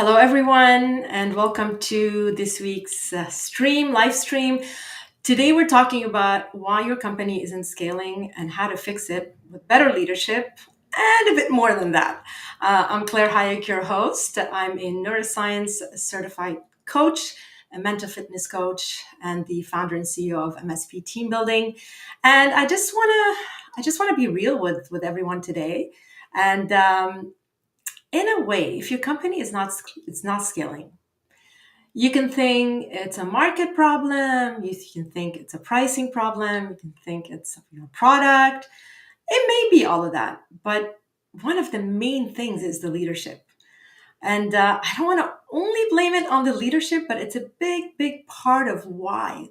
Hello, everyone, and welcome to this week's live stream. Today, we're talking about why your company isn't scaling and how to fix it with better leadership and a bit more than that. I'm Claire Hayek, your host. I'm a neuroscience certified coach, a mental fitness coach, and the founder and CEO of MSP Team Building. And I just want to be real with everyone today. And in a way, if your company is not scaling, you can think it's a market problem, you can think it's a pricing problem, you can think it's your product. It may be all of that, but one of the main things is the leadership. And I don't want to only blame it on the leadership, but it's a big part of why.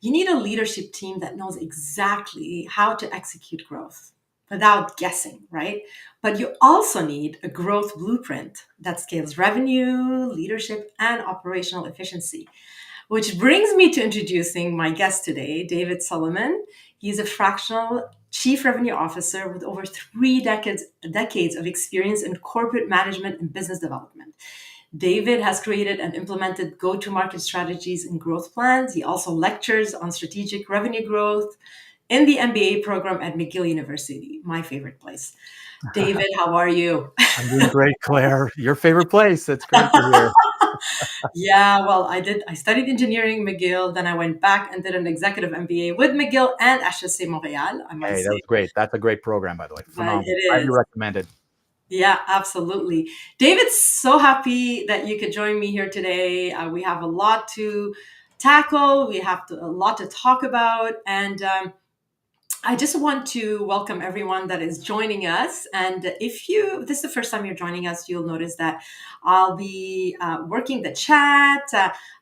You need a leadership team that knows exactly how to execute growth without guessing, right? But you also need a growth blueprint that scales revenue, leadership, and operational efficiency. Which brings me to introducing my guest today, David Solomon. He's a fractional chief revenue officer with over three decades of experience in corporate management and business development. David has created and implemented go-to-market strategies and growth plans. He also lectures on strategic revenue growth in the MBA program at McGill University, my favorite place. David, how are you? I'm doing great, Claire. Your favorite place. It's great to hear. Yeah, well, I studied engineering at McGill, then I went back and did an executive MBA with McGill and HEC Montréal, I might Hey, that say. was great. That's a great program, by the way. But Phenomenal. it Highly is. recommended. Yeah, absolutely. David's so happy that you could join me here today. We have a lot to tackle. A lot to talk about, and I just want to welcome everyone that is joining us. And if this is the first time you're joining us, you'll notice that I'll be working the chat.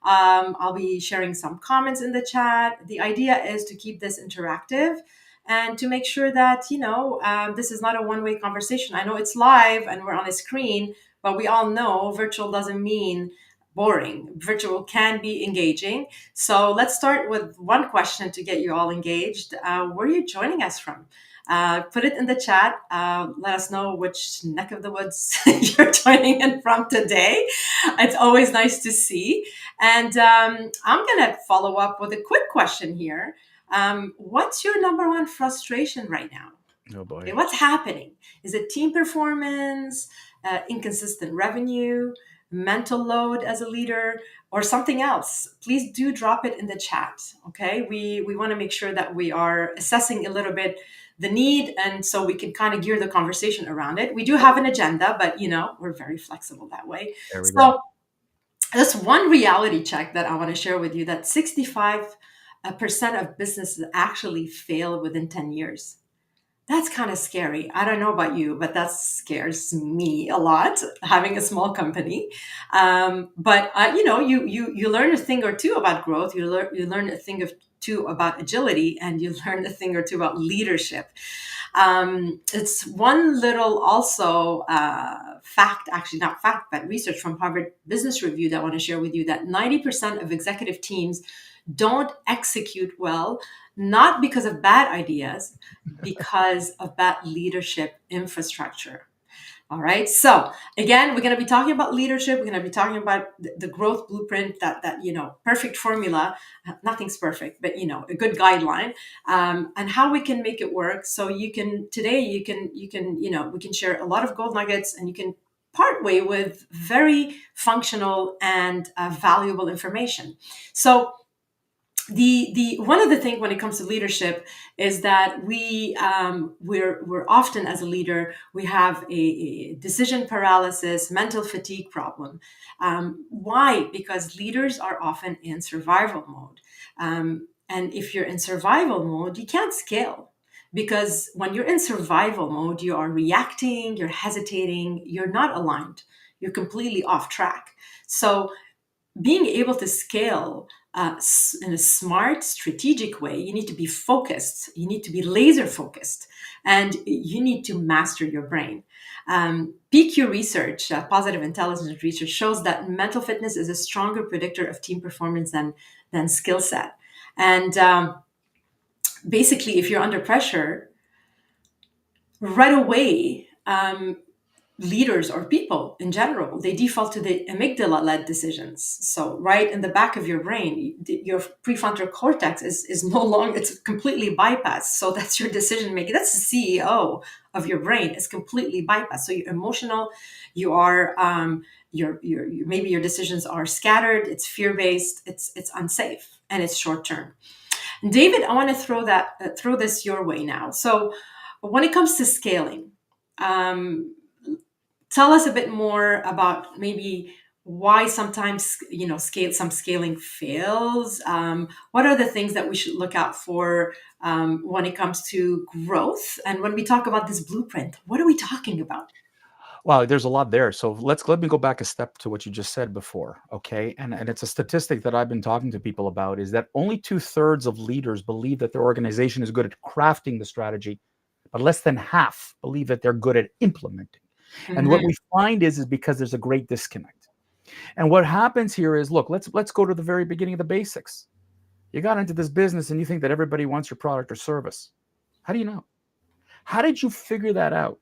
I'll be sharing some comments in the chat. The idea is to keep this interactive and to make sure that, this is not a one-way conversation. I know it's live and we're on a screen, but we all know virtual doesn't mean boring. Virtual can be engaging. So let's start with one question to get you all engaged. Where are you joining us from? Put it in the chat. Let us know which neck of the woods you're joining in from today. It's always nice to see. And I'm going to follow up with a quick question here. What's your number one frustration right now? Oh Okay, boy. what's happening? Is it team performance, inconsistent revenue, mental load as a leader, or something else? Please do drop it in the chat. Okay, we want to make sure that we are assessing a little bit the need, and so we can kind of gear the conversation around it. We do have an agenda, but we're very flexible that way. There we go. So that's one reality check that I want to share with you: that 65% of businesses actually fail within 10 years. That's kind of scary. I don't know about you, but that scares me a lot. Having a small company, but you learn a thing or two about growth. You learn a thing or two about agility, and you learn a thing or two about leadership. It's one little also fact, actually not fact, but research from Harvard Business Review that I want to share with you, that 90% of executive teams don't execute well, not because of bad ideas, because of bad leadership infrastructure. All right. So again, we're going to be talking about leadership. We're going to be talking about the growth blueprint, that perfect formula. Nothing's perfect, but a good guideline, and how we can make it work. So we can share a lot of gold nuggets, and you can part way with very functional and valuable information. So the one of the things when it comes to leadership is that we're often, as a leader, we have a decision paralysis, mental fatigue problem. Why? Because leaders are often in survival mode, and if you're in survival mode, you can't scale. Because when you're in survival mode, you are reacting, you're hesitating, you're not aligned, you're completely off track. So being able to scale in a smart, strategic way, you need to be focused, you need to be laser focused, and you need to master your brain. PQ research, positive intelligence research, shows that mental fitness is a stronger predictor of team performance than skill set. And basically, if you're under pressure, right away, leaders or people in general, they default to the amygdala led decisions. So right in the back of your brain, your prefrontal cortex is no longer, it's completely bypassed. So that's your decision making. That's the CEO of your brain. It's completely bypassed. So you're emotional, you are maybe your decisions are scattered, it's fear based, it's unsafe, and it's short term. David, I want to throw this your way now. So when it comes to scaling, um, tell us a bit more about maybe why sometimes scaling fails. What are the things that we should look out for when it comes to growth? And when we talk about this blueprint, what are we talking about? Wow, there's a lot there. So let me go back a step to what you just said before, okay? And it's a statistic that I've been talking to people about is that only 2/3 of leaders believe that their organization is good at crafting the strategy, but less than half believe that they're good at implementing. And what Mhm. we find is because there's a great disconnect. And what happens here is, look, let's go to the very beginning of the basics. You got into this business and you think that everybody wants your product or service. How do you know? How did you figure that out?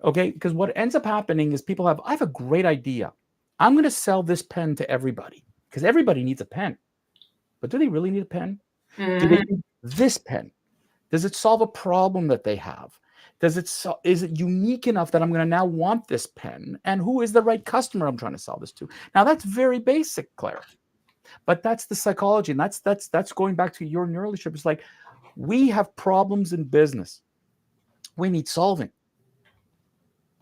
Okay, because what ends up happening is I have a great idea. I'm going to sell this pen to everybody because everybody needs a pen. But do they really need a pen? Do they Mhm. need this pen? Does it solve a problem that they have? Is it unique enough that I'm going to now want this pen? And who is the right customer I'm trying to sell this to? Now that's very basic, Claire, but that's the psychology, and that's going back to your neural leadership. It's like we have problems in business. We need solving.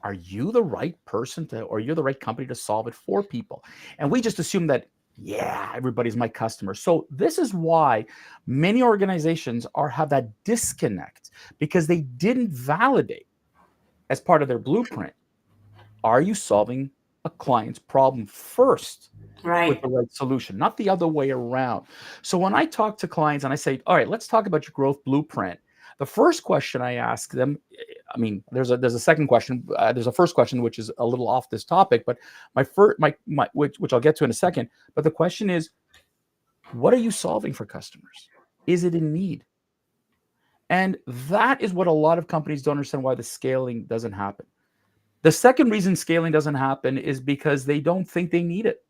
Are you the right person to, or you're the right company to solve it for people? And we just assume that, yeah, everybody's my customer. So this is why many organizations have that disconnect because they didn't validate as part of their blueprint. Are you solving a client's problem first with Right. the right solution, not the other way around? So when I talk to clients and I say, all right, let's talk about your growth blueprint, the first question I ask them, I mean, there's a second question. There's a first question which is a little off this topic, but my first my which I'll get to in a second. But the question is, what are you solving for customers? Is it in need? And that is what a lot of companies don't understand, why the scaling doesn't happen. The second reason scaling doesn't happen is because they don't think they need it.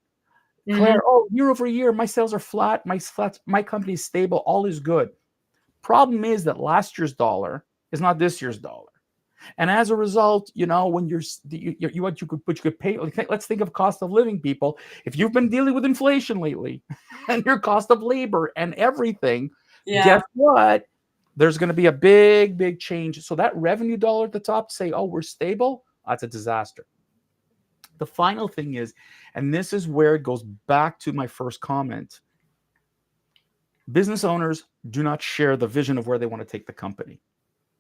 Mhm. Claire, oh, year over year, my sales are flat. My company is stable. All is good. Problem is that last year's dollar is not this year's dollar. And as a result, when what you could pay, let's think of cost of living, people. If you've been dealing with inflation lately and your cost of labor and everything, guess Yeah. what? There's going to be a big, big change. So that revenue dollar at the top, say, oh, we're stable, that's a disaster. The final thing is, and this is where it goes back to my first comment, business owners do not share the vision of where they want to take the company.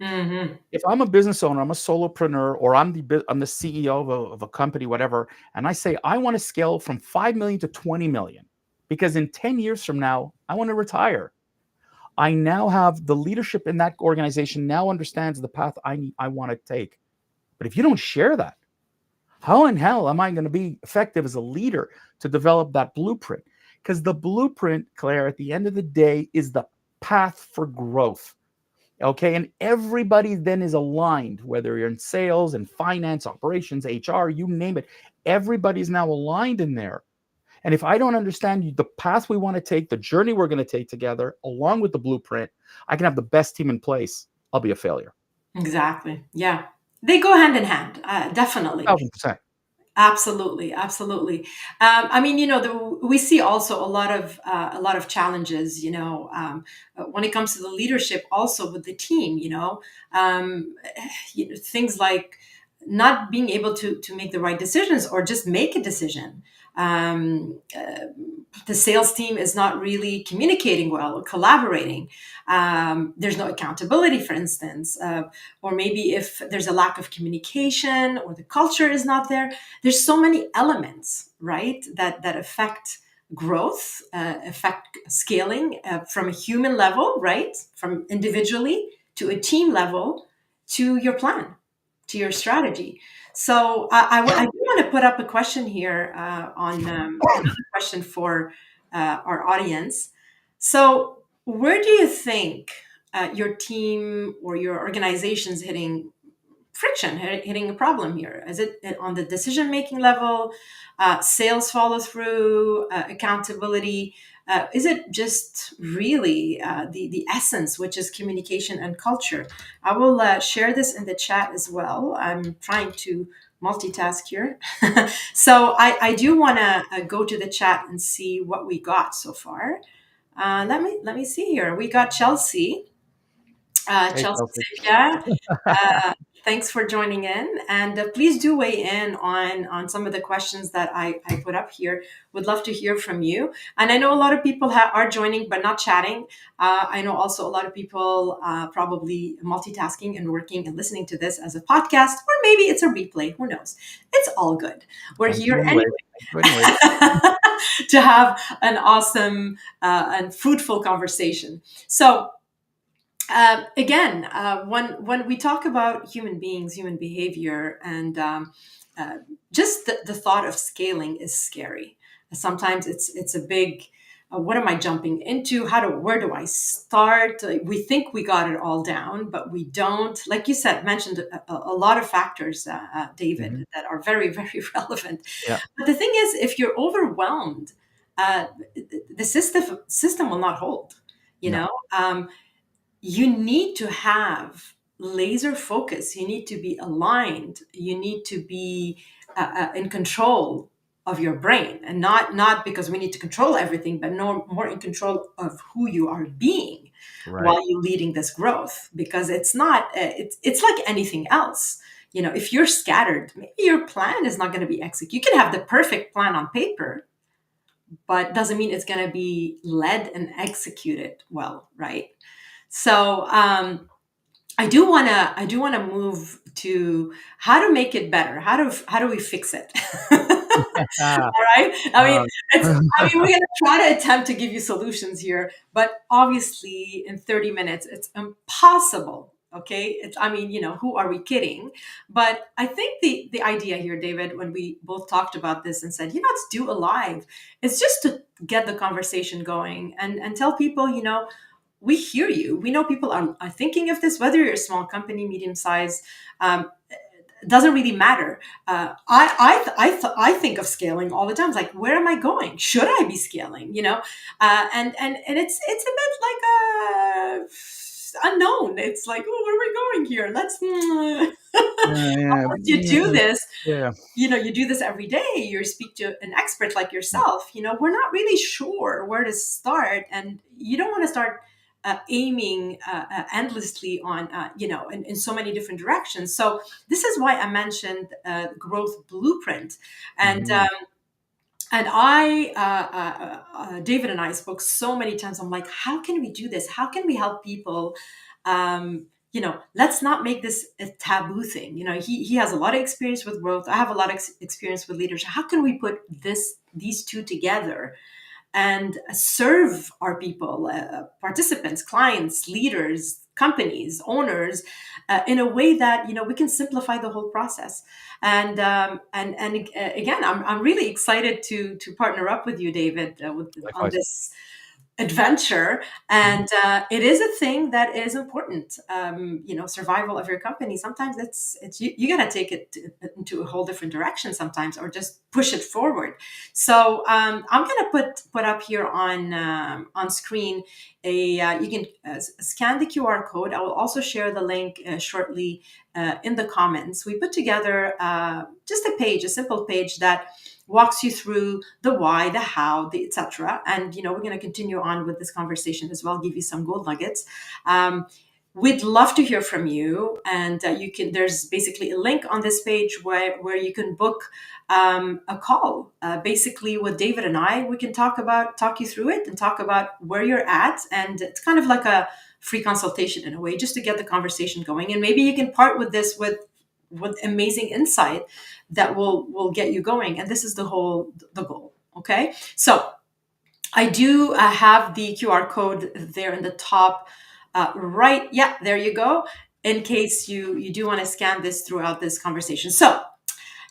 Mhm. If I'm a business owner, I'm a solopreneur, or I'm the CEO of a company, whatever, and I say I want to scale from 5 million to 20 million because in 10 years from now, I want to retire. I now have the leadership in that organization now understands the path I want to take. But if you don't share that, how in hell am I going to be effective as a leader to develop that blueprint? Because the blueprint, Claire, at the end of the day, is the path for growth. Okay. And everybody then is aligned, whether you're in sales and finance, operations, HR, you name it. Everybody's now aligned in there. And if I don't understand the path we want to take, the journey we're going to take together, along with the blueprint, I can have the best team in place. I'll be a failure. Exactly. Yeah. They go hand in hand, definitely. 1000%. Absolutely, absolutely. I mean, we see also a lot of challenges. When it comes to the leadership, also with the team. Things like not being able to make the right decisions or just make a decision. The sales team is not really communicating well or collaborating. There's no accountability, for instance, or maybe if there's a lack of communication or the culture is not there. There's so many elements, right, that affect growth, affect scaling from a human level, right, from individually to a team level to your plan, to your strategy. So I do want to put up a question here on another question for our audience. So where do you think your team or your organization's hitting friction, hitting a problem here? Is it on the decision making level, sales follow through, accountability? Is it just really the essence, which is communication and culture? I will share this in the chat as well. I'm trying to multitask here. So I do want to go to the chat and see what we got so far. Let me see here. We got Chelsea. Hey, Chelsea Chelsea. Sepia. Uh, Thanks for joining in, and please do weigh in on some of the questions that I put up here. Would love to hear from you. And I know a lot of people are joining but not chatting. I know also a lot of people probably multitasking and working and listening to this as a podcast, or maybe it's a replay. Who knows? It's all good. We're Thank you here anyways. anyway Thank you anyways. to have an awesome and fruitful conversation. So again, when we talk about human beings, human behavior, and uh, just the thought of scaling is scary. Sometimes it's a big. What am I jumping into? Where do I start? We think we got it all down, but we don't. Like you said, mentioned a lot of factors, David, Hmm. that are very, very relevant. Yeah. But the thing is, if you're overwhelmed, uh, the system will not hold. You No. know, you need to have laser focus. You need to be aligned. You need to be in control of your brain, and not because we need to control everything, but no more in control of who you are being Right. while you're leading this growth. Because it's not it's like anything else. If you're scattered, maybe your plan is not going to be executed. You can have the perfect plan on paper, but doesn't mean it's going to be led and executed well, right? So I do want to move to how to make it better. How do we fix it? Ah, All right. I mean, uh, we're gonna try to attempt to give you solutions here, but obviously in 30 minutes it's impossible. Okay. Who are we kidding? But I think the idea here, David, when we both talked about this and said, let's do a live, it's just to get the conversation going and tell people, we hear you. We know people are thinking of this, whether you're a small company, medium size, um, doesn't really matter. I think of scaling all the time. It's like, where am I going? Should I be scaling? And it's a bit like a unknown. It's like, oh, where are we going here? Let's yeah, once you do this, yeah. you do this every day, you speak to an expert like yourself, we're not really sure where to start, and you don't want to start aiming endlessly on in so many different directions. So this is why I mentioned growth blueprint. and Hmm. um, and I David and I spoke so many times. I'm like, how can we do this? How can we help people? Let's not make this a taboo thing. He has a lot of experience with growth. I have a lot of experience with leadership. How can we put these two together and serve our people, participants, clients, leaders, companies, owners, in a way that we can simplify the whole process. And again, I'm really excited to partner up with you, David, on Likewise. this adventure. And it is a thing that is important. Survival of your company, sometimes it's you got to take it into a whole different direction sometimes, or just push it forward. So I'm going to put up here on screen a you can scan the QR code. I will also share the link shortly in the comments. We put together just a simple page that walks you through the why, the how, the etc. And we're going to continue on with this conversation as well. Give you some gold nuggets. We'd love to hear from you, and you can. There's basically a link on this page where you can book a call, basically with David and I. We can talk you through it and talk about where you're at, and it's kind of like a free consultation in a way, just to get the conversation going. And maybe you can part with this with amazing insight that will get you going. And this is the goal. Okay, so I do have the QR code there in the top right. Yeah, there you go. In case you do want to scan this throughout this conversation. So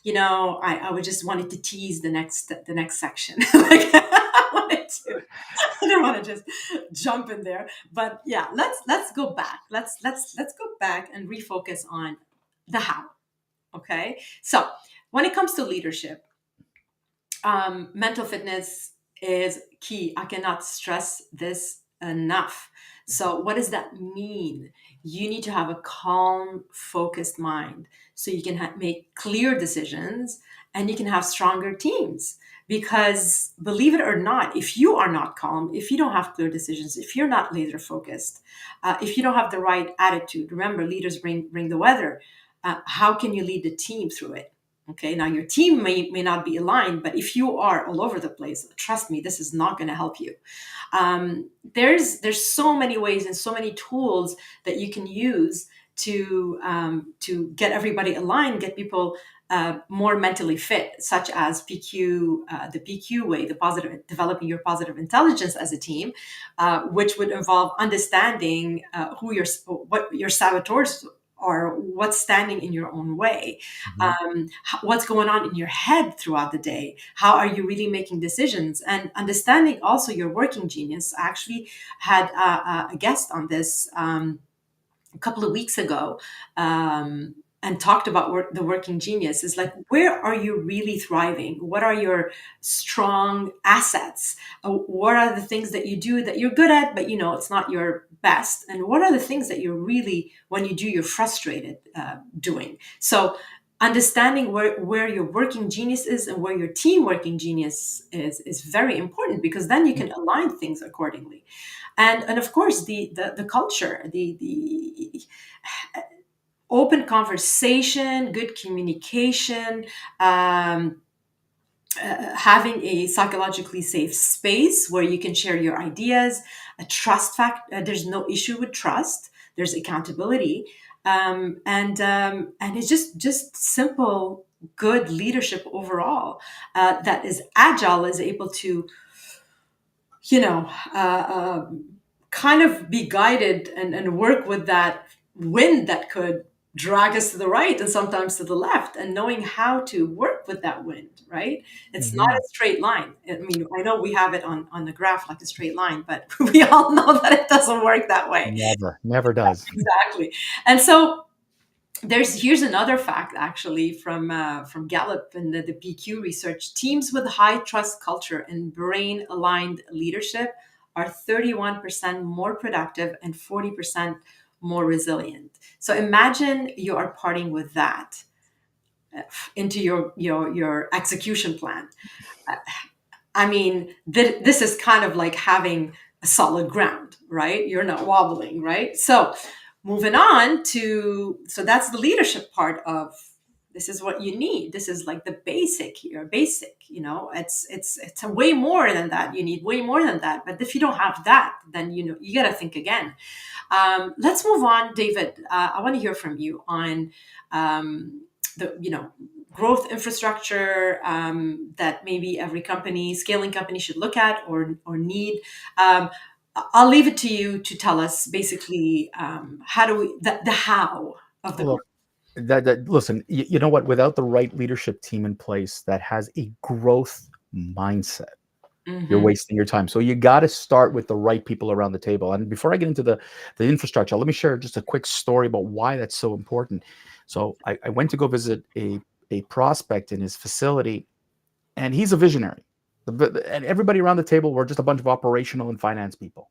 I would just wanted to tease the next section. Like I wanted to. I don't want to just jump in there, but yeah, let's go back. Let's go back and refocus on the how. Okay. So when it comes to leadership, mental fitness is key. I cannot stress this enough. So, what does that mean? You need to have a calm, focused mind so you can make clear decisions and you can have stronger teams. Because believe it or not, if you are not calm, if you don't have clear decisions, if you're not laser focused, if you don't have the right attitude, remember, leaders bring the weather. How can you lead the team through it? Okay, now your team may not be aligned, but if you are all over the place, trust me, this is not going to help you. There's so many ways and so many tools that you can use to get everybody aligned, get people more mentally fit, such as PQ, the PQ way, the positive, developing your positive intelligence as a team, which would involve understanding what your saboteurs are, what's standing in your own way, Mhm. what's going on in your head throughout the day, how are you really making decisions, and understanding also your working genius. I actually had a guest on this a couple of weeks ago, and talked about the working genius. Is like, where are you really thriving? What are your strong assets? What are the things that you do that you're good at, but it's not your best? And what are the things that you're really, when you do, you're frustrated doing? So understanding where your working genius is and where your team working genius is very important, because then you can align things accordingly. And of course, the culture, the open conversation, good communication, um, having a psychologically safe space where you can share your ideas, a trust fact. There's no issue with trust. There's accountability, and it's just simple good leadership overall, that is agile, is able to you know, kind of be guided and work with that wind that could drag us to the right and sometimes to the left, and knowing how to work with that wind, right? It's not Mhm. a straight line. I mean, I know we have it on the graph like a straight line, but we all know that it doesn't work that way. Never does. Exactly. And so here's another fact, actually, from Gallup and the PQ research. Teams with high trust culture and brain aligned leadership are 31% more productive and 40% more resilient. So imagine you are parting with that into your execution plan. I mean, this is kind of like having a solid ground, right? You're not wobbling, right? So, moving on to, so that's the leadership part of, this is what you need. This is like the basic here, basic. It's a way more than that. You need way more than that. But if you don't have that, then you got to think again. Let's move on, David. I want to hear from you on the growth infrastructure that maybe every company, scaling company, should look at or need. Um, I'll leave it to you to tell us basically, how do we the how of the growth. Look, listen, you know what? Without the right leadership team in place that has a growth mindset, you're Hmm. wasting your time. So you got to start with the right people around the table. And before I get into the infrastructure, let me share just a quick story about why that's so important. So I went to go visit a prospect in his facility, and he's a visionary. And everybody around the table were just a bunch of operational and finance people.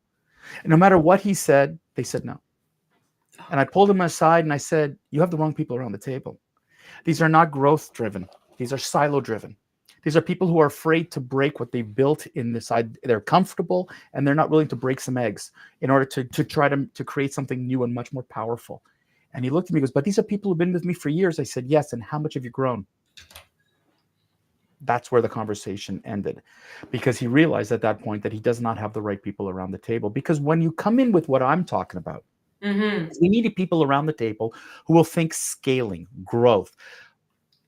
And no matter what he said, they said no. And I pulled him aside and I said, "You have the wrong people around the table. These are not growth driven. These are silo driven. These are people who are afraid to break what they've built in the side. They're comfortable and they're not willing to break some eggs in order to try to create something new and much more powerful." And he looked at me and goes, "But these are people who've been with me for years." I said, "Yes. And how much have you grown?" That's where the conversation ended, because he realized at that point that he does not have the right people around the table. Because when you come in with what I'm talking about, Hmm. we need people around the table who will think scaling, growth.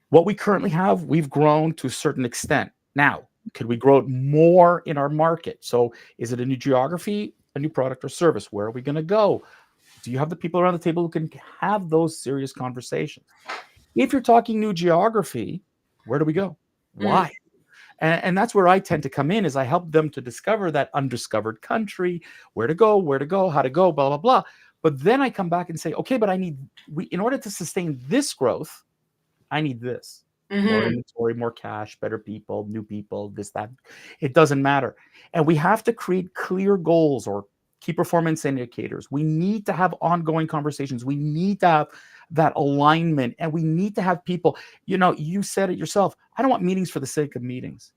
What we currently have, we've grown to a certain extent. Now, could we grow it more in our market? So, is it a new geography, a new product or service? Where are we going to go? Do you have the people around the table who can have those serious conversations? If you're talking new geography, where do we go? Why? And that's where I tend to come in, is I help them to discover that undiscovered country, where to go, how to go, blah, blah, blah. But then I come back and say, okay, but in order to sustain this growth, I need this. More Hmm. inventory, more cash, better people, new people, this, that. It doesn't matter. And we have to create clear goals or key performance indicators. We need to have ongoing conversations. We need to have that alignment, and we need to have people. You said it yourself. I don't want meetings for the sake of meetings.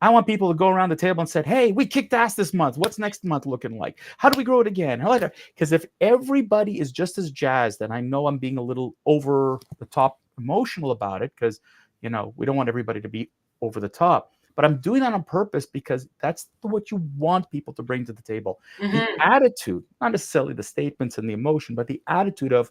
I want people to go around the table and said, "Hey, we kicked ass this month. What's next month looking like? How do we grow it again?" Because if everybody is just as jazzed, and I know I'm being a little over the top emotional about it, because we don't want everybody to be over the top, but I'm doing that on purpose because that's what you want people to bring to the table. The Hmm. attitude, not necessarily the statements and the emotion, but the attitude of,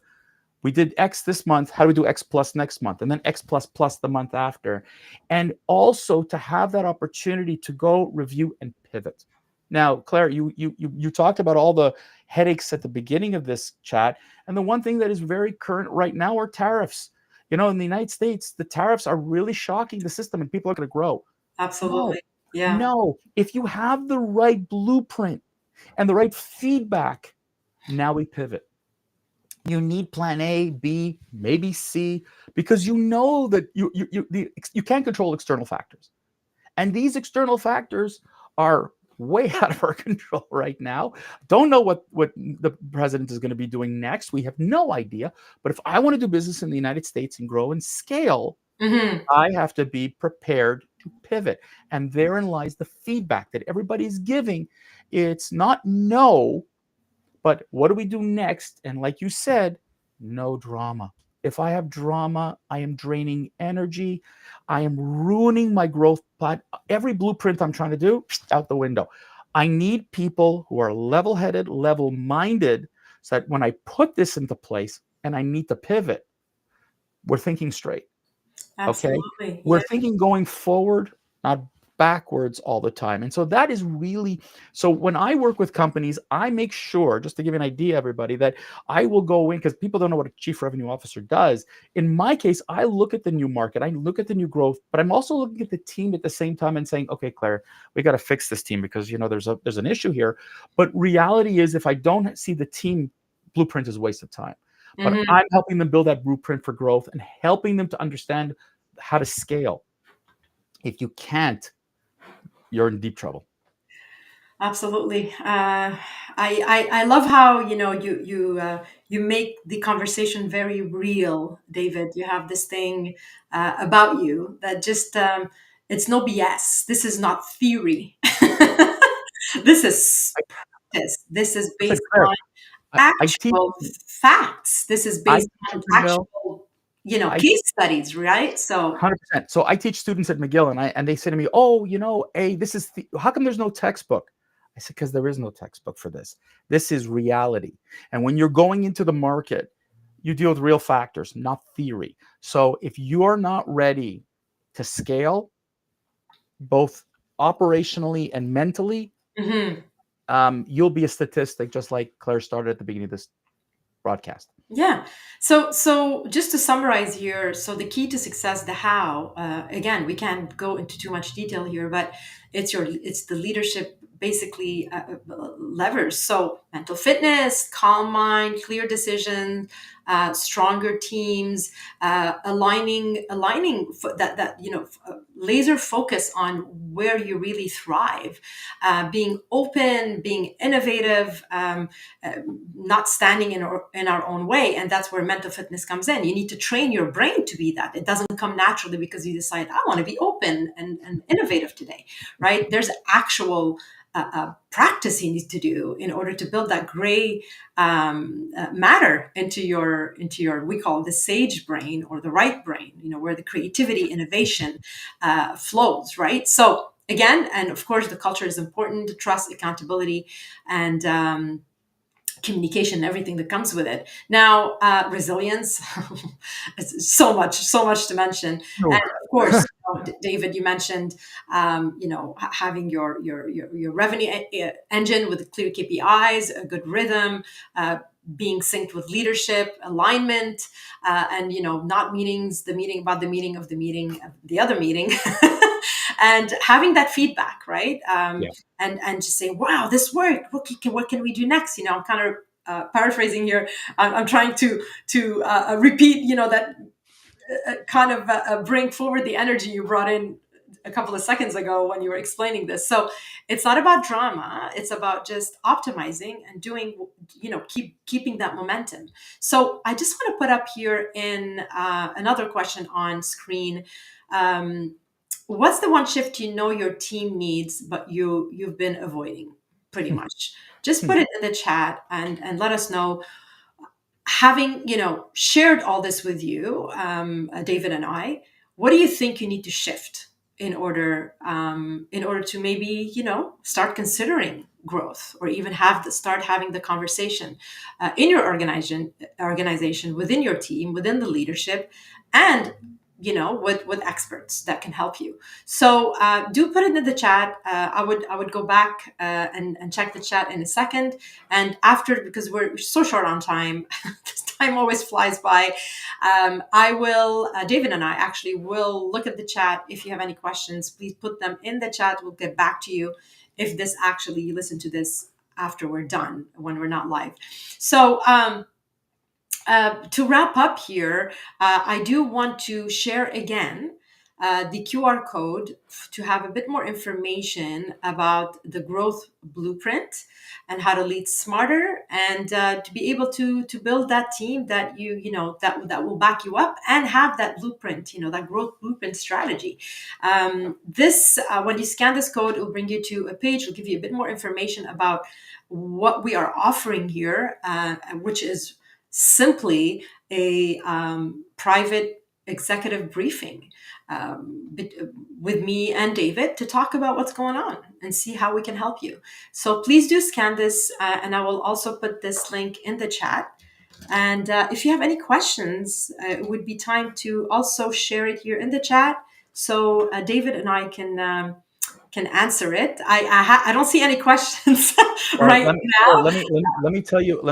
we did X this month. How do we do X plus next month? And then X plus plus the month after. And also to have that opportunity to go review and pivot. Now, Claire, you talked about all the headaches at the beginning of this chat. And the one thing that is very current right now are tariffs. In the United States, the tariffs are really shocking the system, and people are going to grow. No, Absolutely. Yeah. no. If you have the right blueprint and the right feedback, now we pivot. You need plan A, B, maybe C, because you know that you can't control external factors. And these external factors are way out of our control right now. Don't know what the president is going to be doing next. We have no idea. But if I want to do business in the United States and grow and scale, Hmm. I have to be prepared to pivot. And therein lies the feedback that everybody's giving. It's not no, but what do we do next? And like you said, no drama. If I have drama, I am draining energy. I am ruining my growth. But every blueprint I'm trying to do, out the window. I need people who are level headed, level minded, so that when I put this into place and I need to pivot, we're thinking straight. Okay. Absolutely. We're Yeah. thinking going forward, not backwards all the time. And so that is really, so when I work with companies, I make sure, just to give you an idea, everybody, that I will go in, because people don't know what a chief revenue officer does. In my case, I look at the new market, I look at the new growth, but I'm also looking at the team at the same time and saying, okay, Claire, we got to fix this team because there's an issue here. But reality is, if I don't see the team blueprint, is a waste of time. But Hmm. I'm helping them build that blueprint for growth and helping them to understand how to scale. If you can't, you're in deep trouble. Absolutely. I love how you make the conversation very real, David. You have this thing about you that just it's no BS. This is not theory. This is I, this is listen, based Claire, on I teach, actual facts. This is I based teach on at McGill. actual I case studies, right? So. 100%. So I teach students at McGill, and they say to me, "Oh, hey, this is how come there's no textbook?" I said, "Because there is no textbook for this. This is reality. And when you're going into the market, you deal with real factors, not theory. So if you're not ready to scale, both operationally and mentally, Mhm. you'll be a statistic, just like Claire started at the beginning of this broadcast." Yeah. So just to summarize here, so the key to success, the how. Again, we can't go into too much detail here, but it's the leadership basically levers. So mental fitness, calm mind, clear decision, stronger teams, aligning that laser focus on where you really thrive, being open, being innovative. Not standing in our own way, and that's where mental fitness comes in. You need to train your brain to be that. It doesn't come naturally because you decide, I want to be open and innovative today, right? There's actual practice you need to do in order to build that gray matter into your we call it the sage brain or the right brain, where the creativity, innovation flows, right? So again, and of course the culture is important, trust, accountability, and communication, everything that comes with it. Now, resilience, it's so much to mention. And No. of course, David, you mentioned, having your revenue engine with clear KPIs, a good rhythm, being synced with leadership, alignment, and not meetings, the meeting about the meeting of the meeting, of the other meeting, and having that feedback, right? Yeah. And just say, wow, this worked. What can we do next? I'm kind of paraphrasing here. I'm trying to repeat, that kind of bring forward the energy you brought in a couple of seconds ago when you were explaining this. So it's not about drama. It's about just optimizing and doing, keeping that momentum. So I just want to put up here in another question on screen. Um, what's the one shift your team needs, but you've been avoiding pretty much? Just put it in the chat and let us know, having shared all this with you, David and I. What do you think you need to shift in order to maybe start considering growth, or even start having the conversation in your organization, within your team, within the leadership, and with experts that can help you. So do put it in the chat. I would go back and check the chat in a second, and after, because we're so short on time, this time always flies by. I will, David and I actually will look at the chat. If you have any questions, please put them in the chat. We'll get back to you if this actually, you listen to this after we're done, when we're not live. So, to wrap up here, I do want to share again the QR code to have a bit more information about the growth blueprint and how to lead smarter, and to be able to build that team that that will back you up and have that blueprint, that growth blueprint strategy. This When you scan this code, it will bring you to a page. It'll give you a bit more information about what we are offering here, which is simply a private executive briefing, with me and David, to talk about what's going on and see how we can help you. So please do scan this, and I will also put this link in the chat. And if you have any questions, it would be time to also share it here in the chat, so David and I can answer it. I don't see any questions Well, right let me, now. let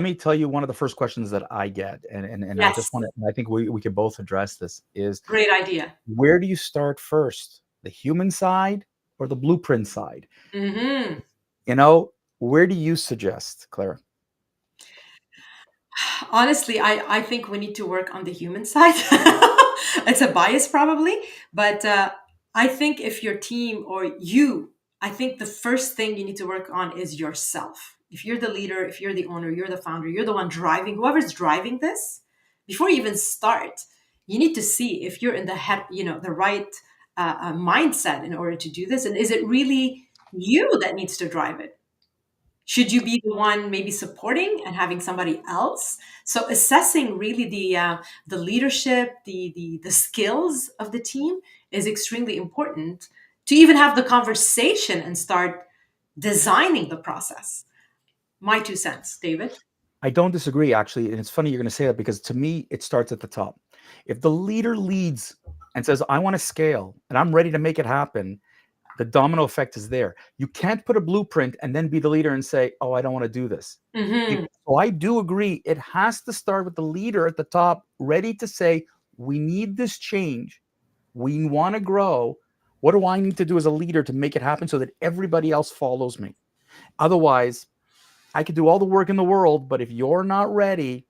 me tell you one of the first questions that I get, and I just Yes, want to, I think we can both address this, is great idea. where do you start first, the human side or the blueprint side? Hmm. You know, where do you suggest, Clara? Honestly, I think we need to work on the human side. It's a bias probably, but I think if your team or you, I think the first thing you need to work on is yourself. If you're the leader, if you're the owner, you're the founder, you're the one driving, whoever's driving this, before you even start, you need to see if you're in the head, the right mindset in order to do this. And is it really you that needs to drive it? Should you be the one maybe supporting and having somebody else? So assessing really the leadership, the skills of the team is extremely important to even have the conversation and start designing the process. My 2 cents, David. I don't disagree, actually. And it's funny you're going to say that, because to me, it starts at the top. If the leader leads and says, I want to scale and I'm ready to make it happen, the domino effect is there. You can't put a blueprint and then be the leader and say, oh, I don't want to do this. Hmm. So I do agree. It has to start with the leader at the top, ready to say, we need this change. We want to grow. What do I need to do as a leader to make it happen so that everybody else follows me? Otherwise, I could do all the work in the world, but if you're not ready,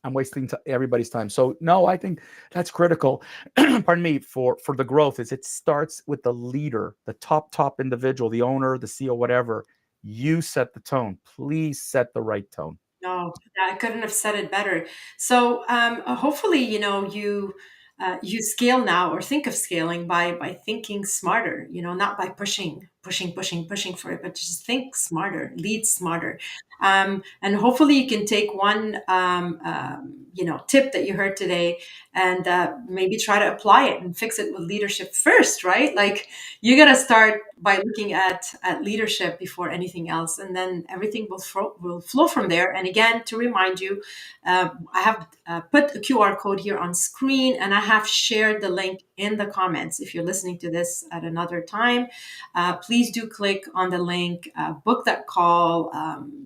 I'm wasting everybody's time. So no, I think that's critical. Pardon me, for the growth, is it starts with the leader, the top individual, the owner, the CEO, whatever. You set the tone. Please set the right tone. No, I couldn't have said it better. So hopefully, you scale now, or think of scaling by thinking smarter. Not by pushing for it, but just think smarter, lead smarter. And hopefully, you can take one tip that you heard today, and maybe try to apply it and fix it with leadership first. Right? Like, you got to start by looking at leadership before anything else, and then everything will flow from there. And again, to remind you, I have put a QR code here on screen, and I have shared the link in the comments. If you're listening to this at another time, please do click on the link, book that call.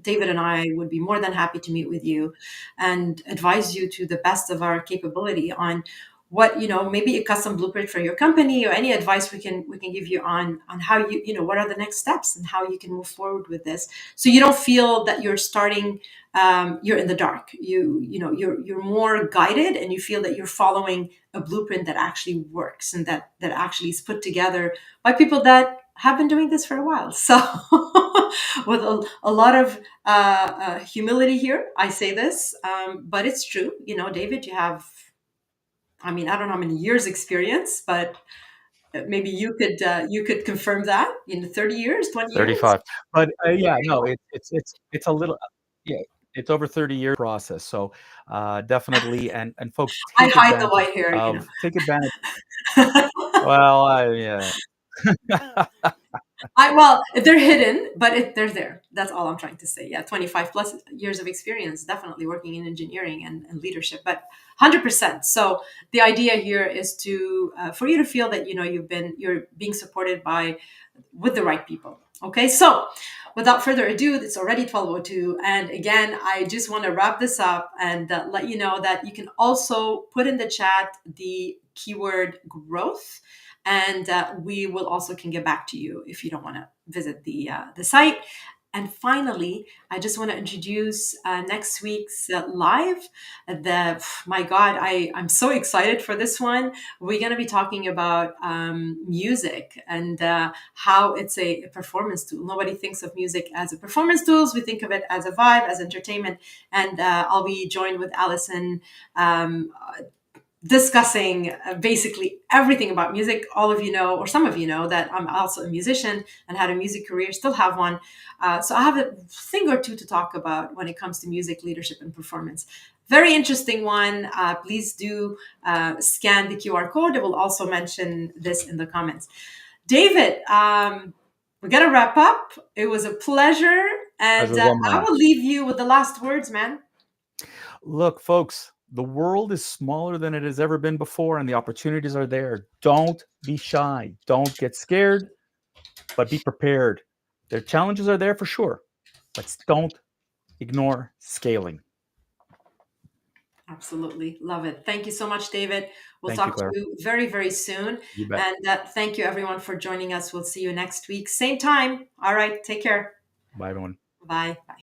David and I would be more than happy to meet with you and advise you to the best of our capability on what, maybe a custom blueprint for your company, or any advice we can give you on how what are the next steps and how you can move forward with this, so you don't feel that you're starting, you're in the dark. You're more guided, and you feel that you're following a blueprint that actually works, and that actually is put together by people that have been doing this for a while. So with a lot of humility here, I say this, but it's true. David, you have, I mean, I don't know how many years experience, but maybe you could confirm that in 30 years, 20 years. 35. But yeah, no, it's a little, yeah, it's over 30 year process. So definitely, and folks, I take hide the advantage white hair. take advantage. Well, yeah. Well, they're hidden, but they're there. That's all I'm trying to say. Yeah, 25 plus years of experience, definitely working in engineering and leadership, but 100%. So the idea here is to for you to feel that you're being supported by with the right people. Okay, so without further ado, it's already 12:02, and again, I just want to wrap this up and let you know that you can also put in the chat the keyword growth, and we will also can get back to you if you don't want to visit the site. And finally, I just want to introduce next week's live. My God, I'm so excited for this one. We're going to be talking about music, and how it's a performance tool. Nobody thinks of music as a performance tool. We think of it as a vibe, as entertainment. And I'll be joined with Allison, um, discussing basically everything about music. All of you know, or some of you know, that I'm also a musician and had a music career, still have one. So I have a thing or two to talk about when it comes to music, leadership, and performance. Very interesting one. Please do scan the QR code. I will also mention this in the comments. David, we got to wrap up. It was a pleasure. And Pleasure's all I mine. will leave you with the last words, man. Look, folks, the world is smaller than it has ever been before, and the opportunities are there. Don't be shy. Don't get scared, but be prepared. The challenges are there for sure, but don't ignore scaling. Absolutely. Love it. Thank you so much, David. We'll Thank you, talk to Claire. you very, very soon. You bet. And thank you, everyone, for joining us. We'll see you next week. Same time. All right. Take care. Bye, everyone. Bye. Bye.